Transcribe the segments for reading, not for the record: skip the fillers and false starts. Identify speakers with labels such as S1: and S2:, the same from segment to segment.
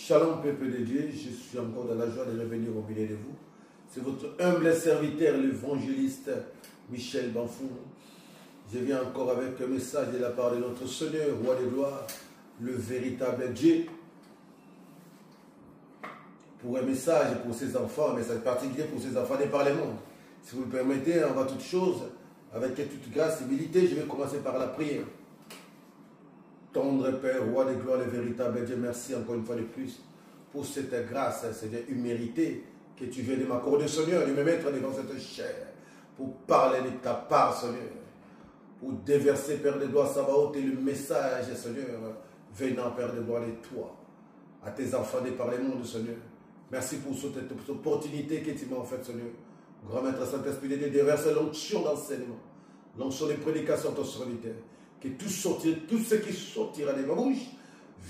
S1: Shalom, peuple de Dieu, je suis encore dans la joie de revenir au milieu de vous. C'est votre humble serviteur, l'évangéliste Michel Banfou. Je viens encore avec un message de la part de notre Seigneur, Roi de gloire, le véritable Dieu. Pour un message pour ses enfants, un message particulier pour ses enfants des par le monde. Si vous le permettez, avant toute chose, avec toute grâce et humilité, je vais commencer par la prière. Tendre Père, Roi de gloire, le véritable Dieu, merci encore une fois de plus pour cette grâce, Seigneur, humilité que tu viens de m'accorder, Seigneur, de me mettre devant cette chair pour parler de ta part, Seigneur, pour déverser, Père de gloire, Sabaoth, et le message, Seigneur, venant, Père de gloire, de toi, à tes enfants de par le monde, Seigneur. Merci pour cette opportunité que tu m'as offerte, Seigneur. Grand Maître Saint-Esprit de Dieu, déverse l'onction d'enseignement, l'onction de prédication, ton serviteur. Que tout ce qui sortira de ma bouche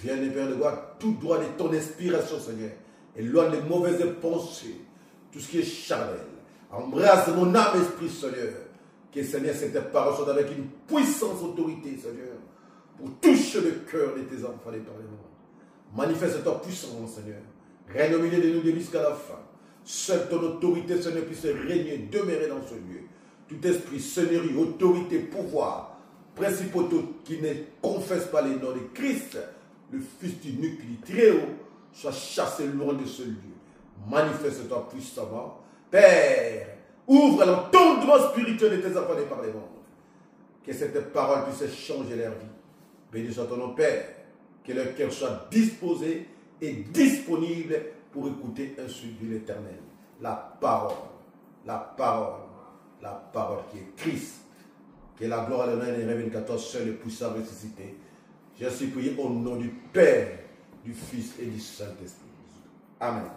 S1: vienne, Père de gloire, tout droit de ton inspiration, Seigneur. Éloigne les mauvaises pensées, tout ce qui est charnel. Embrasse mon âme, esprit, Seigneur. Que, Seigneur, cette parole soit avec une puissance autorité, Seigneur, pour toucher le cœur de tes enfants et par le monde. Manifeste ta puissance, Seigneur. Règne au milieu de nous jusqu'à la fin. Seule ton autorité, Seigneur, puisse régner, demeurer dans ce lieu. Tout esprit, seigneurie, autorité, pouvoir, principauté qui ne confesse pas les noms de Christ, le Fils unique du Très-Haut, soit chassé loin de ce lieu. Manifeste-toi puissamment. Père, ouvre l'entendement spirituel de tes enfants et par les mondes. Que cette parole puisse changer leur vie. Béni soit ton nom, Père. Que leur cœur soit disposé et disponible pour écouter un sujet de l'Éternel. La parole qui est Christ. Que la gloire de l'honneur et les rêves 14 seul et puissant ressuscité. Je suis prié au nom du Père, du Fils et du Saint-Esprit. Amen.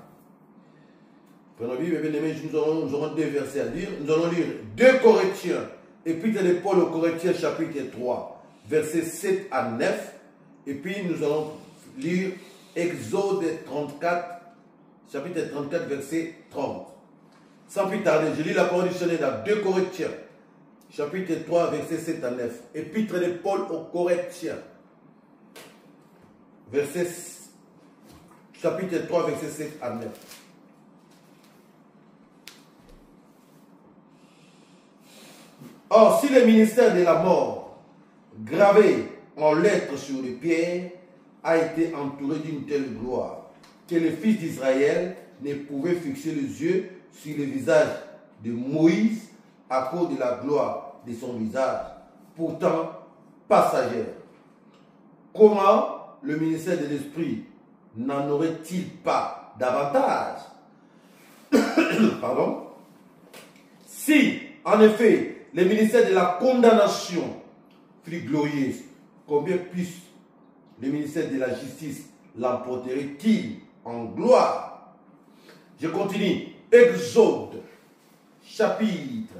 S1: Prenons Bible, bien-aimés, nous aurons deux versets à lire. Nous allons lire 2 Corinthiens, épître de Paul aux Corinthiens, chapitre 3, versets 7 à 9. Et puis nous allons lire Exode 34, chapitre 34, verset 30. Sans plus tarder, je lis la parole du Seigneur dans 2 Corinthiens, chapitre 3, verset 7 à 9. Épître de Paul aux Corinthiens, chapitre 3, verset 7 à 9. Or, si le ministère de la mort, gravé en lettres sur les pierres, a été entouré d'une telle gloire, que les fils d'Israël ne pouvaient fixer les yeux sur le visage de Moïse à cause de la gloire de son visage, pourtant passagère. Comment le ministère de l'Esprit n'en aurait-il pas davantage? Pardon? Si, en effet, le ministère de la condamnation fut glorieux, combien plus le ministère de la justice l'emporterait-il en gloire? Je continue. Exode, chapitre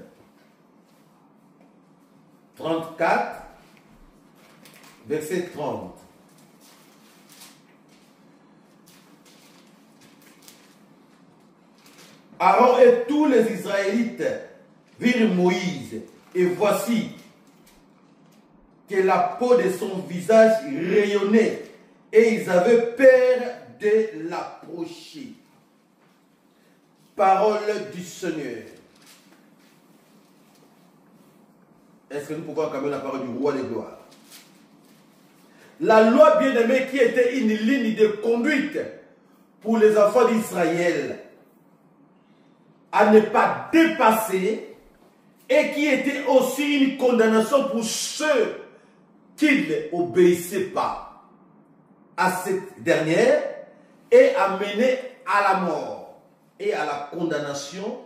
S1: 34, verset 30. Aaron et tous les Israélites virent Moïse, et voici que la peau de son visage rayonnait, et ils avaient peur de l'approcher. Parole du Seigneur. Est-ce que nous pouvons quand même la parole du roi des gloires? La loi bien-aimée qui était une ligne de conduite pour les enfants d'Israël à ne pas dépasser, et qui était aussi une condamnation pour ceux qui n'obéissaient pas à cette dernière, et a mené à la mort et à la condamnation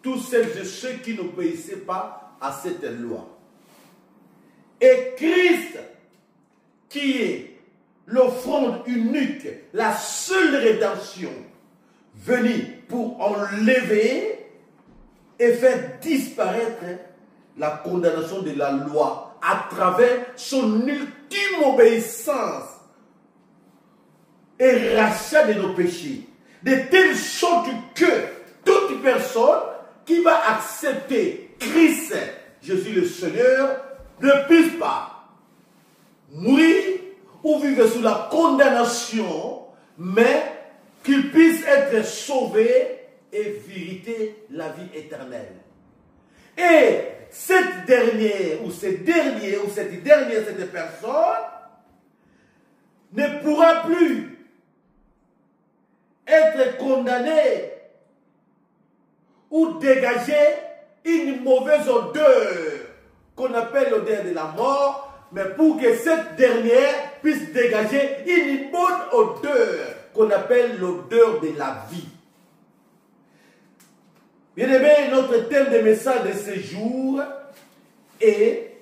S1: tous celles et ceux qui n'obéissaient pas à cette loi. Et Christ, qui est l'offrande unique, la seule rédemption, venu pour enlever et faire disparaître la condamnation de la loi à travers son ultime obéissance et rachat de nos péchés. De telle sorte que toute personne qui va accepter Christ, Jésus le Seigneur, ne puisse pas mourir ou vivre sous la condamnation, mais être sauvé et vérité, la vie éternelle. Et cette dernière, ou cette personne, ne pourra plus être condamnée ou dégager une mauvaise odeur qu'on appelle l'odeur de la mort, mais pour que cette dernière puisse dégager une bonne odeur qu'on appelle l'odeur de la vie. Bien-aimé, notre thème de message de ce jour est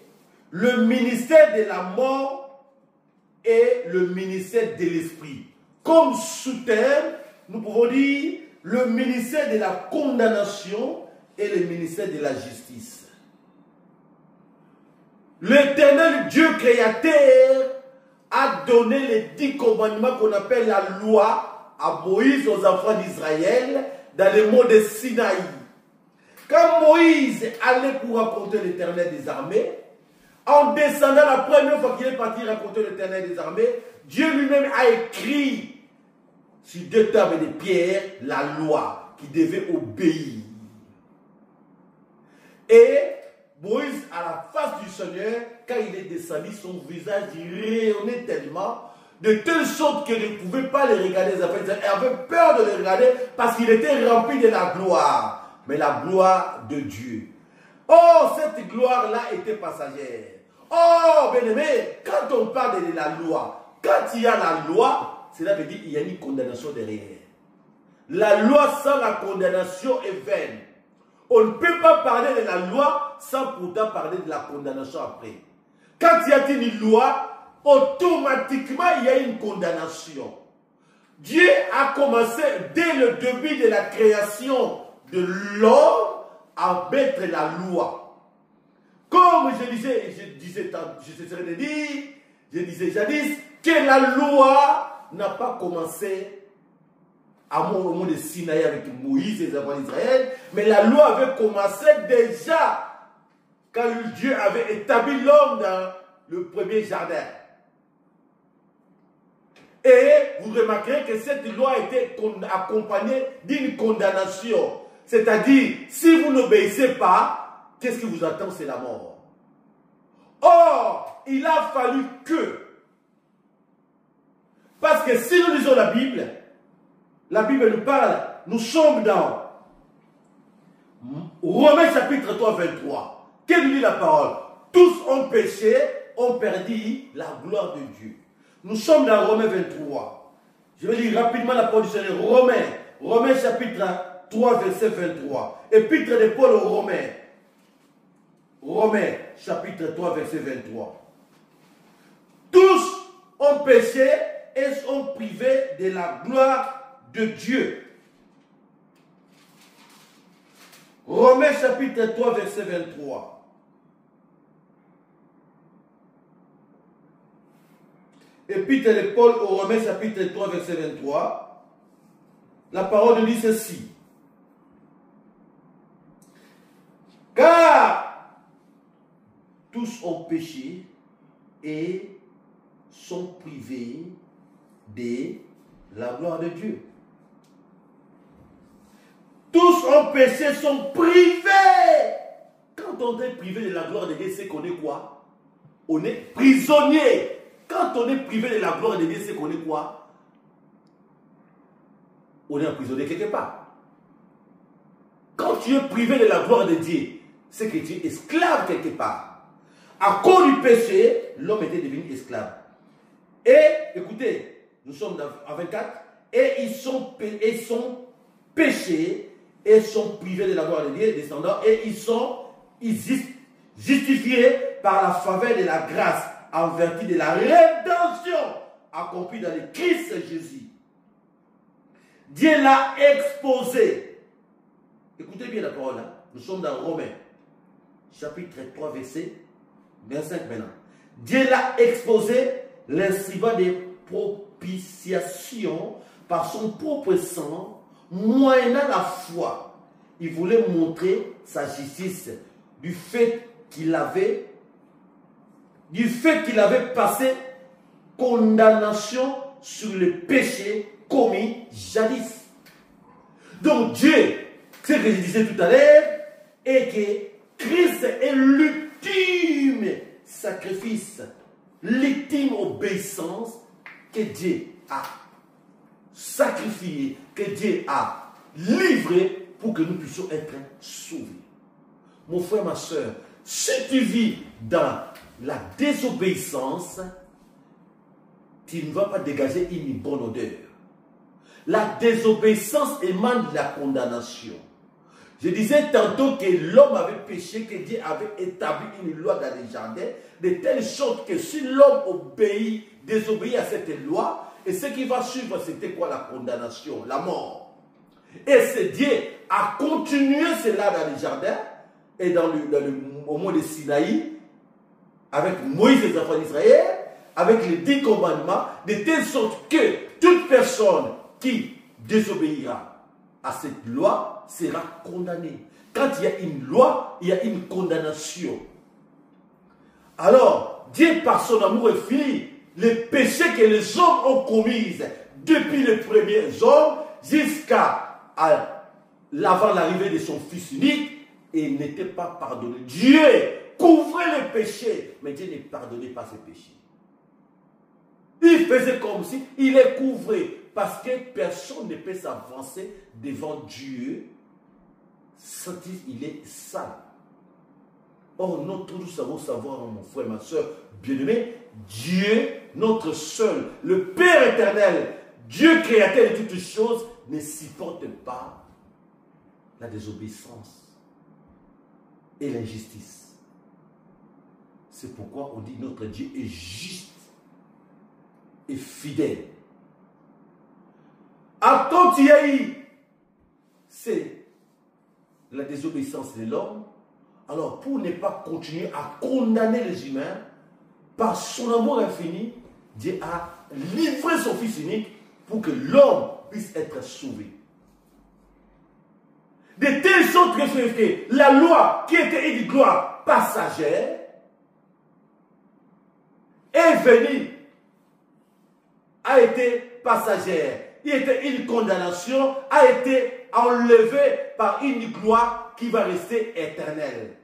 S1: le ministère de la mort et le ministère de l'esprit. Comme sous-thème, nous pouvons dire le ministère de la condamnation et le ministère de la justice. L'Éternel Dieu créateur a donné les 10 commandements qu'on appelle la loi à Moïse, aux enfants d'Israël, dans le mont de Sinaï. Quand Moïse allait pour raconter l'Éternel des armées, en descendant la première fois qu'il est parti raconter l'Éternel des armées, Dieu lui-même a écrit sur 2 tables de pierre la loi qui devait obéir. Et Moïse, à la face du Seigneur, quand il est descendu, son visage rayonnait tellement, de telle sorte qu'il ne pouvait pas les regarder. Il avait peur de les regarder parce qu'il était rempli de la gloire, mais la gloire de Dieu. Oh, cette gloire-là était passagère. Oh, bien-aimé, quand on parle de la loi, quand il y a la loi, cela veut dire qu'il y a une condamnation derrière. La loi sans la condamnation est vaine. On ne peut pas parler de la loi sans pourtant parler de la condamnation après. Quand il y a une loi, automatiquement il y a une condamnation. Dieu a commencé dès le début de la création de l'homme à mettre la loi. Comme je disais jadis que la loi n'a pas commencé au mont de Sinaï avec Moïse et les enfants d'Israël, mais la loi avait commencé déjà quand Dieu avait établi l'homme dans le premier jardin. Et vous remarquerez que cette loi était accompagnée d'une condamnation. C'est-à-dire, si vous n'obéissez pas, qu'est-ce qui vous attend? C'est la mort. Or, il a fallu que, parce que si nous lisons la Bible nous parle, nous sommes dans Romains chapitre 3, 23. Quelle dit la parole? Tous ont péché, ont perdu la gloire de Dieu. Nous sommes dans Romains 23. Je vais lire rapidement la parole du Seigneur. Romains chapitre 3, verset 23. Épître de Paul aux Romains. Romains chapitre 3, verset 23. Tous ont péché et sont privés de la gloire de Dieu. Romains chapitre 3, verset 23. Épître de Paul aux Romains chapitre 3, verset 23. La parole dit ceci. Car tous ont péché et sont privés de la gloire de Dieu. Tous ont péché, sont privés. Quand on est privé de la gloire de Dieu, c'est qu'on est quoi? On est prisonnier. Quand on est privé de la gloire de Dieu, c'est qu'on est quoi? On est emprisonné quelque part. Quand tu es privé de la gloire de Dieu, c'est que tu es esclave quelque part. À cause du péché, l'homme était devenu esclave. Et, écoutez, nous sommes à 24, et ils sont péchés, et sont privés de la gloire de Dieu, descendants, et ils sont justifiés par la faveur de la grâce, en vertu de la rédemption accomplie dans le Christ Jésus. Dieu l'a exposé. Écoutez bien la parole, hein? Nous sommes dans Romains, chapitre 3, verset 25 maintenant. Dieu l'a exposé, l'instrument de propitiation par son propre sang, moyennant la foi. Il voulait montrer sa justice du fait qu'il avait passé condamnation sur le péché commis jadis.
S2: Donc Dieu, ce que je disais tout à l'heure, est que Christ est l'ultime sacrifice, l'ultime obéissance que Dieu a sacrifié, que Dieu a livré pour que nous puissions être sauvés. Mon frère, ma soeur, si tu vis dans la désobéissance, tu ne vas pas dégager une bonne odeur. La désobéissance émane de la condamnation. Je disais tantôt que l'homme avait péché, que Dieu avait établi une loi dans les jardins, de telle sorte que si l'homme désobéit à cette loi, et ce qui va suivre, c'était quoi? La condamnation, la mort. Et c'est Dieu a continué cela dans les jardins, et au mont de Sinaï, avec Moïse et les enfants d'Israël, avec les 10 commandements, de telle sorte que toute personne qui désobéira à cette loi sera condamnée. Quand il y a une loi, il y a une condamnation. Alors, Dieu par son amour infini, les péchés que les hommes ont commis depuis les premiers hommes jusqu'à l'avant l'arrivée de son Fils unique, et n'était pas pardonné. Dieu couvrait les péchés, mais Dieu ne pardonnait pas ses péchés. Il faisait comme si il les couvrait, parce que personne ne peut s'avancer devant Dieu sans qu'il est sale. Or, nous tous savons savoir, mon frère, ma soeur, bien-aimé, Dieu, notre seul, le Père éternel, Dieu créateur de toutes choses, ne supporte pas la désobéissance et l'injustice. C'est pourquoi on dit notre Dieu est juste et fidèle. À quand il y a eu, c'est la désobéissance de l'homme. Alors, pour ne pas continuer à condamner les humains, par son amour infini, Dieu a livré son Fils unique pour que l'homme puisse être sauvé. De telle sorte que la loi, qui était une gloire passagère, est venue, a été passagère. Il était une condamnation, a été enlevée par une gloire qui va rester éternelle.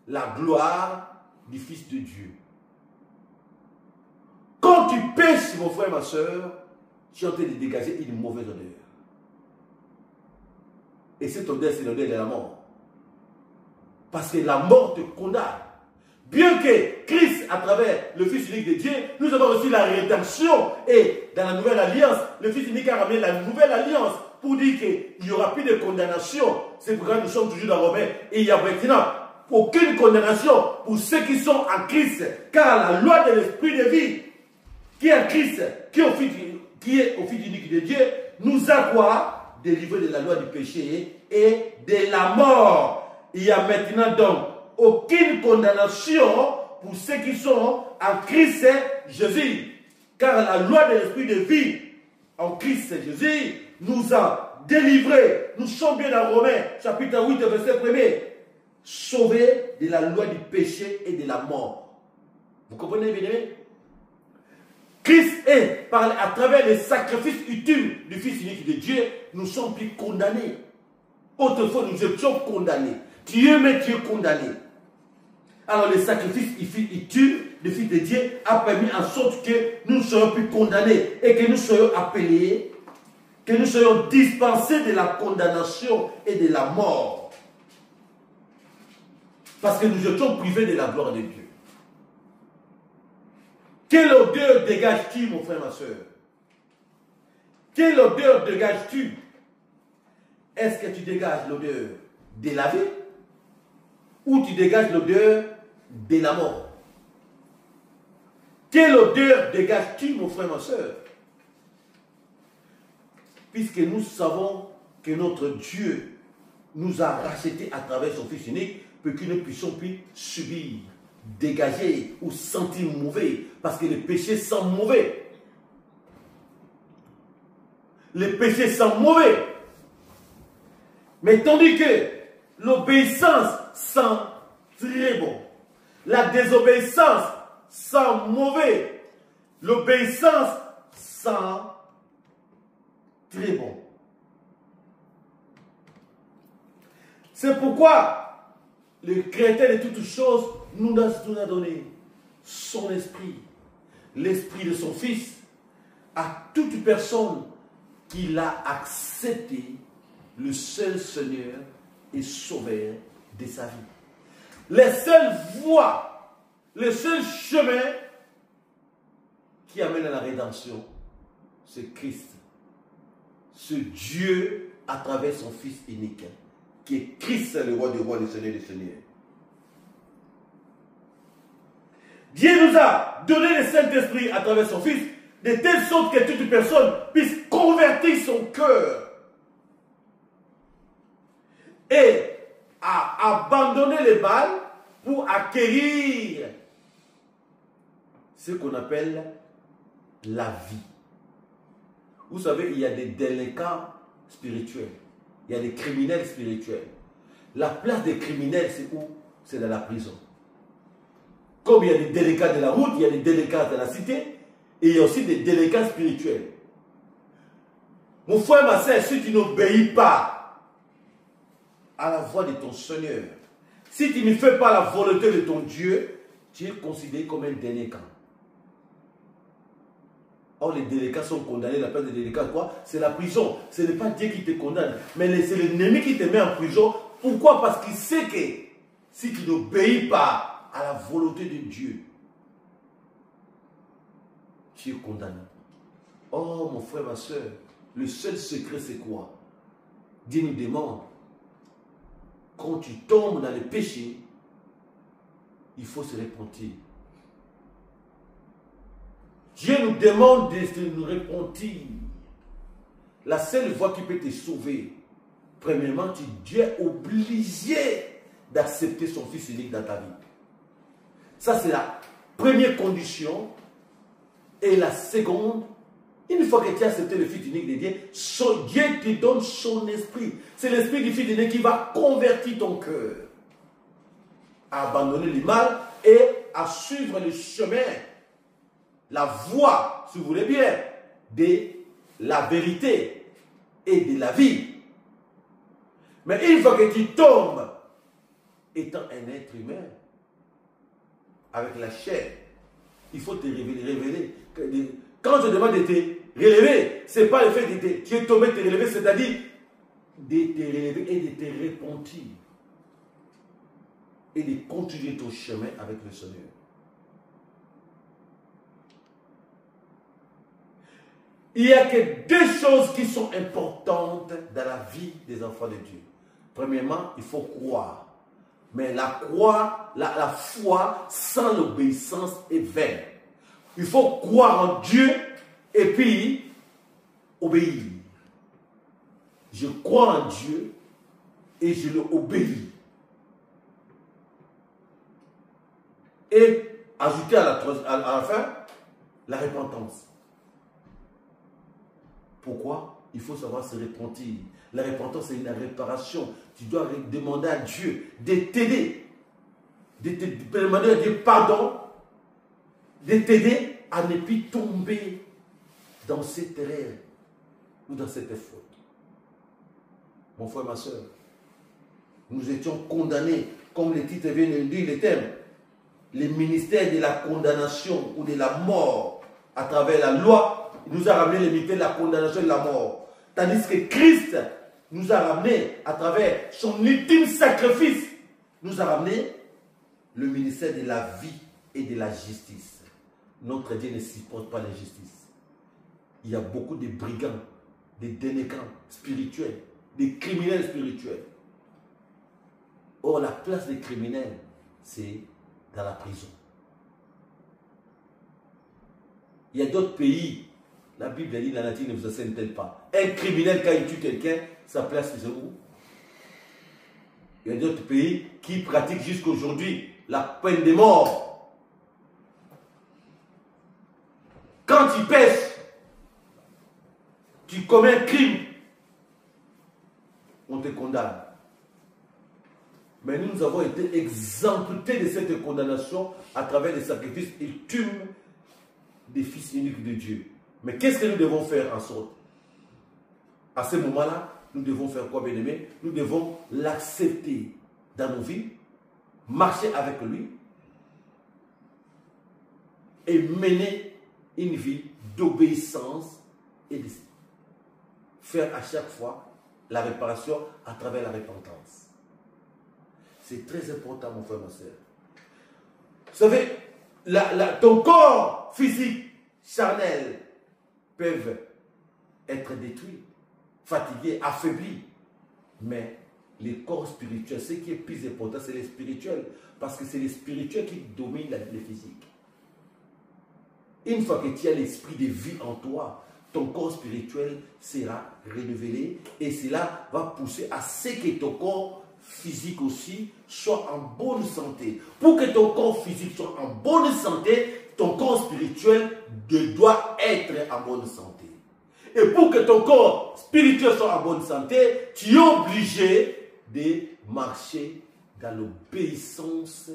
S2: La gloire du Fils de Dieu. Quand tu pèches, mon frère, ma soeur, tu es en train de dégager une mauvaise odeur. Et cette odeur, c'est l'odeur de la mort. Parce que la mort te condamne. Bien que Christ, à travers le Fils unique de Dieu, nous avons reçu la rédemption. Et dans la nouvelle alliance, le Fils unique a ramené la nouvelle alliance pour dire qu'il n'y aura plus de condamnation. C'est pourquoi nous sommes toujours dans Romains. Et il n'y a maintenant aucune condamnation pour ceux qui sont en Christ. Car la loi de l'Esprit de vie, qui est en Christ, qui est au Fils unique de Dieu, nous a quoi? Délivré de la loi du péché et de la mort. Il y a maintenant donc aucune condamnation pour ceux qui sont en Christ Jésus. Car la loi de l'Esprit de vie en Christ Jésus nous a délivrés. Nous sommes bien dans Romains, chapitre 8, verset 1er. Sauvés de la loi du péché et de la mort. Vous comprenez bien? Christ est, à travers les sacrifices utiles du Fils unique de Dieu, nous sommes plus condamnés. Autrefois, nous étions condamnés. Dieu, mais Dieu condamné. Alors, le sacrifice utiles du Fils de Dieu a permis en sorte que nous ne soyons plus condamnés et que nous soyons appelés, que nous soyons dispensés de la condamnation et de la mort. Parce que nous étions privés de la gloire de Dieu. Quelle odeur dégages-tu, mon frère, ma soeur? Quelle odeur dégages-tu? Est-ce que tu dégages l'odeur de la vie ou tu dégages l'odeur de la mort? Quelle odeur dégages-tu, mon frère, ma soeur? Puisque nous savons que notre Dieu nous a rachetés à travers son Fils unique pour que nous ne puissions plus subir, dégager ou sentir mauvais, parce que les péchés sont mauvais. Les péchés sont mauvais. Mais tandis que l'obéissance sent très bon. La désobéissance sent mauvais. L'obéissance sent très bon. C'est pourquoi le Créateur de toutes choses nous a donné son esprit, l'esprit de son Fils, à toute personne qui l'a accepté, le seul Seigneur et Sauveur de sa vie. Les seules voies, le seul chemin qui amène à la rédemption, c'est Christ. Ce Dieu à travers son Fils unique, qui est Christ, le roi des rois, le Seigneur des seigneurs. Dieu nous a donné le Saint-Esprit à travers son Fils, de telle sorte que toute personne puisse convertir son cœur et à abandonner les mal pour acquérir ce qu'on appelle la vie. Vous savez, il y a des délinquants spirituels, il y a des criminels spirituels. La place des criminels, c'est où? C'est dans la prison. Comme il y a des délinquants de la route, il y a des délinquants de la cité, et il y a aussi des délinquants spirituels. Mon frère, ma soeur, si tu n'obéis pas à la voix de ton Seigneur, si tu ne fais pas la volonté de ton Dieu, tu es considéré comme un délinquant. Or, les délinquants sont condamnés. La place des délinquants, quoi? C'est la prison. Ce n'est pas Dieu qui te condamne, mais c'est l'ennemi qui te met en prison. Pourquoi? Parce qu'il sait que si tu n'obéis pas à la volonté de Dieu, tu es condamné. Oh, mon frère, ma soeur, le seul secret, c'est quoi? Dieu nous demande, quand tu tombes dans le péché, il faut se repentir. Dieu nous demande de nous repentir. La seule voie qui peut te sauver, premièrement, Dieu est obligé d'accepter son Fils unique dans ta vie. Ça, c'est la première condition. Et la seconde, une fois que tu as accepté le Fils unique de Dieu, Dieu te donne son esprit. C'est l'esprit du Fils unique qui va convertir ton cœur à abandonner le mal et à suivre le chemin, la voie, si vous voulez bien, de la vérité et de la vie. Mais une fois que tu tombes, étant un être humain, avec la chair, il faut te révéler. Quand je demande de te relever, ce n'est pas le fait de tu es tombé, de te relever, c'est-à-dire de te relever et de te repentir. Et de continuer ton chemin avec le Seigneur. Il n'y a que deux choses qui sont importantes dans la vie des enfants de Dieu. Premièrement, il faut croire. Mais la foi sans l'obéissance est vaine. Il faut croire en Dieu et puis obéir. Je crois en Dieu et je le obéis. Et ajouter à la fin la repentance. Pourquoi? Il faut savoir se repentir. La repentance, c'est une réparation. Tu dois demander à Dieu de t'aider, de te demander à Dieu pardon, de t'aider à ne plus tomber dans cette erreur ou dans cette faute. Mon frère, ma soeur, nous étions condamnés, comme le titre vient de le dire, le thème, le ministère de la condamnation ou de la mort à travers la loi nous a ramené le ministère de la condamnation et de la mort. Tandis que Christ nous a ramené à travers son ultime sacrifice, nous a ramené le ministère de la vie et de la justice. Notre Dieu ne supporte pas l'injustice. Il y a beaucoup de brigands, des délinquants spirituels, des criminels spirituels. Or, la place des criminels, c'est dans la prison. Il y a d'autres pays, la Bible dit, la nature ne vous enseigne-t-elle pas? Un criminel, quand il tue quelqu'un, sa place, c'est où? Il y a d'autres pays qui pratiquent jusqu'aujourd'hui la peine de mort. Quand tu pêches, tu commets un crime, on te condamne. Mais nous avons été exemptés de cette condamnation à travers les sacrifices ultimes des fils uniques de Dieu. Mais qu'est-ce que nous devons faire en sorte? À ce moment-là, nous devons faire quoi, bien-aimés? Nous devons l'accepter dans nos vies, marcher avec lui et mener une vie d'obéissance et de faire à chaque fois la réparation à travers la repentance. C'est très important, mon frère, ma soeur. Vous savez, ton corps physique, charnel, peuvent être détruits, fatigués, affaiblis. Mais les corps spirituels, ce qui est plus important, c'est les spirituels. Parce que c'est les spirituels qui dominent le physique. Une fois que tu as l'esprit de vie en toi, ton corps spirituel sera renouvelé et cela va pousser à ce que ton corps physique aussi soit en bonne santé. Pour que ton corps physique soit en bonne santé, ton corps spirituel doit être en bonne santé. Et pour que ton corps spirituel soit en bonne santé, tu es obligé de marcher dans l'obéissance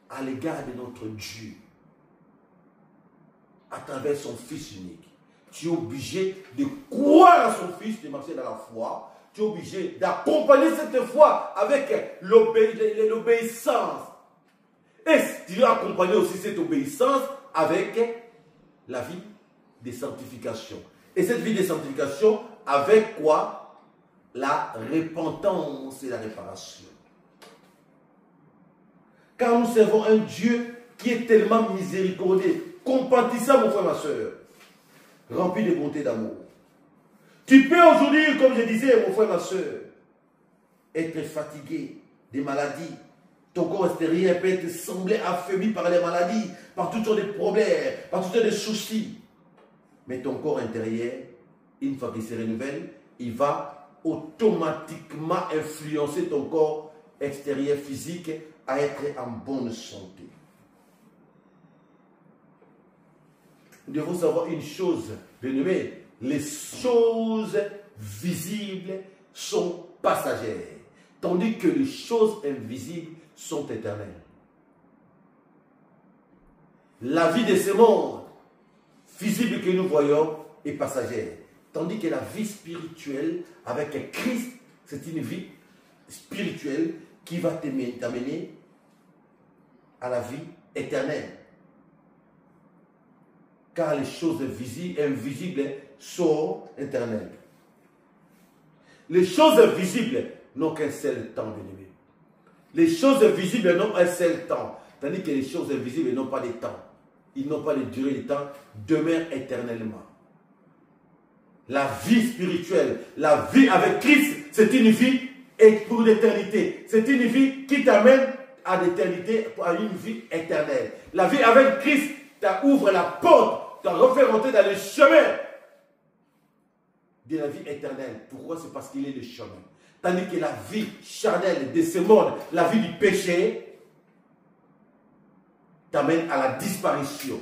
S2: à l'égard de notre Dieu, à travers son Fils unique. Tu es obligé de croire à son Fils, de marcher dans la foi. Tu es obligé d'accompagner cette foi avec l'obéissance. Et tu dois accompagner aussi cette obéissance avec la vie de sanctification. Et cette vie de sanctification, avec quoi? La repentance et la réparation. Car nous servons un Dieu qui est tellement miséricordieux, compatissant, mon frère, ma soeur, rempli de bonté, d'amour. Tu peux aujourd'hui, comme je disais, mon frère, ma soeur, être fatigué des maladies. Ton corps extérieur peut te sembler affaibli par les maladies, par toutes sortes de problèmes, par toutes sortes de soucis. Mais ton corps intérieur, une fois qu'il se renouvelle, il va automatiquement influencer ton corps extérieur physique à être en bonne santé. Nous devons savoir une chose, bien-aimés, les choses visibles sont passagères, tandis que les choses invisibles sont éternelles. La vie de ce monde visible que nous voyons est passagère, tandis que la vie spirituelle avec Christ, c'est une vie spirituelle qui va t'amener à la vie éternelle. Car les choses invisibles sont éternelles. Les choses visibles n'ont qu'un seul temps, bien-aimé. Les choses visibles n'ont un seul temps, tandis que les choses invisibles n'ont pas de temps. Ils n'ont pas de durée de temps, demeurent éternellement. La vie spirituelle, la vie avec Christ, c'est une vie pour l'éternité. C'est une vie qui t'amène à l'éternité, à une vie éternelle. La vie avec Christ t'ouvre la porte, t'en refait rentrer dans le chemin de la vie éternelle. Pourquoi? C'est parce qu'il est le chemin. Tandis que la vie charnelle de ce monde, la vie du péché, t'amène à la disparition.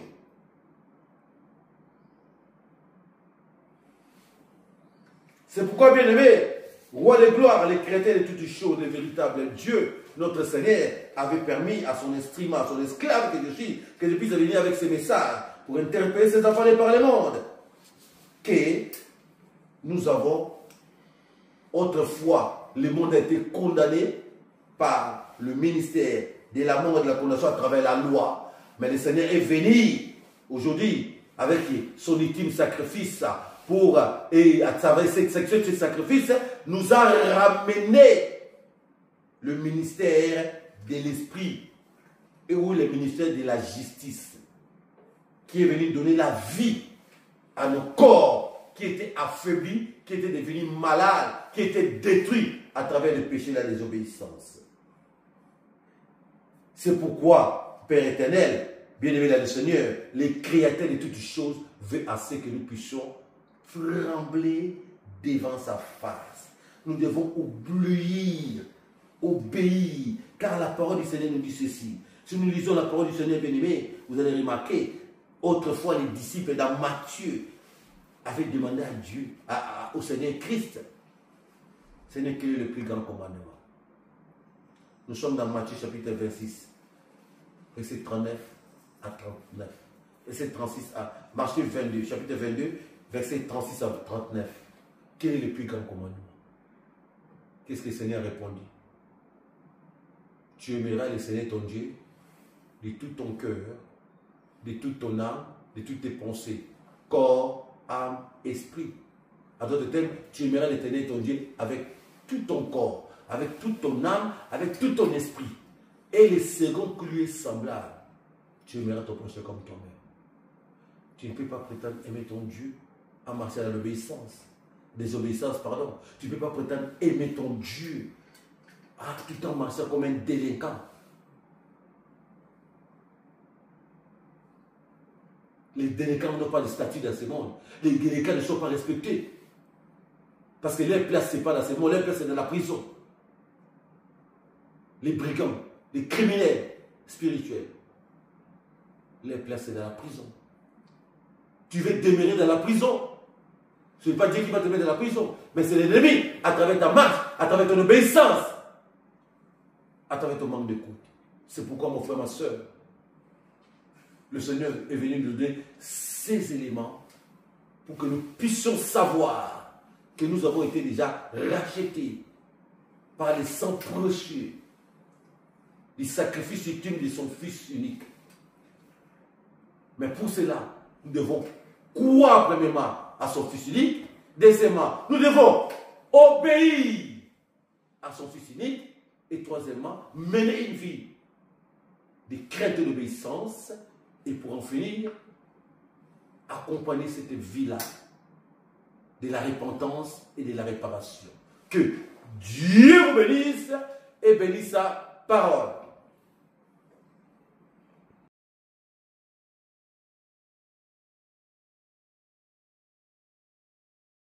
S2: C'est pourquoi, bien aimé, roi de gloire, le créateur de toutes choses, le véritable Dieu, notre Seigneur, avait permis à son instrument, à son esclave que je puisse venir avec ces messages pour interpeller ces enfants de par le monde, que nous avons, autrefois, le monde a été condamné par le ministère de la mort et de la condamnation à travers la loi. Mais le Seigneur est venu aujourd'hui avec son ultime sacrifice pour, et à travers ce sacrifice, nous a ramené le ministère de l'esprit et ou le ministère de la justice qui est venu donner la vie à nos corps qui étaient affaiblis, qui étaient devenus malades, qui étaient détruits à travers le péché et la désobéissance. C'est pourquoi, Père éternel, bien-aimé dans le Seigneur, le créateur de toutes choses veut assez que nous puissions trembler devant sa face. Nous devons obéir, car la parole du Seigneur nous dit ceci. Si nous lisons la parole du Seigneur bien-aimé, vous allez remarquer, autrefois les disciples dans Matthieu avaient demandé à Dieu, au Seigneur Christ, Seigneur, quel est le plus grand commandement? Nous sommes dans Matthieu chapitre 26, verset 39 à 39. Verset 36 à Matthieu 22, chapitre 22, verset 36 à 39. quel est le plus grand commandement? Qu'est-ce que le Seigneur a répondu? Tu aimeras le Seigneur ton Dieu de tout ton cœur, de toute ton âme, de toutes tes pensées, corps, âme, esprit. À d'autres termes, tu aimeras l'Éternel ton Dieu avec tout ton corps, avec toute ton âme, avec tout ton esprit. Et le second qui lui est semblable, tu aimeras ton prochain comme toi-même. Tu ne peux pas prétendre aimer ton Dieu en marchant dans l'obéissance. Désobéissance, pardon. Tu ne peux pas prétendre aimer ton Dieu tout en marchant comme un délinquant. Les délinquants n'ont pas de statut dans ce monde. Les délinquants ne sont pas respectés. Parce que leur place, ce n'est pas dans ce monde, leur place, c'est dans la prison. Les brigands, les criminels spirituels, leur place, c'est dans la prison. Tu veux demeurer dans la prison. Ce n'est pas Dieu qui va te mettre dans la prison, mais c'est l'ennemi, à travers ta marche, à travers ton obéissance, à travers ton manque d'écoute. C'est pourquoi, mon frère, ma soeur, le Seigneur est venu nous donner ces éléments pour que nous puissions savoir que nous avons été déjà rachetés par le sang précieux du sacrifice ultime de son Fils unique. Mais pour cela, nous devons croire premièrement à son Fils unique. Deuxièmement, nous devons obéir à son Fils unique. Et troisièmement, mener une vie de crainte et d'obéissance. Et pour en finir, accompagner cette vie-là de la repentance et de la réparation. Que Dieu vous bénisse et bénisse sa parole.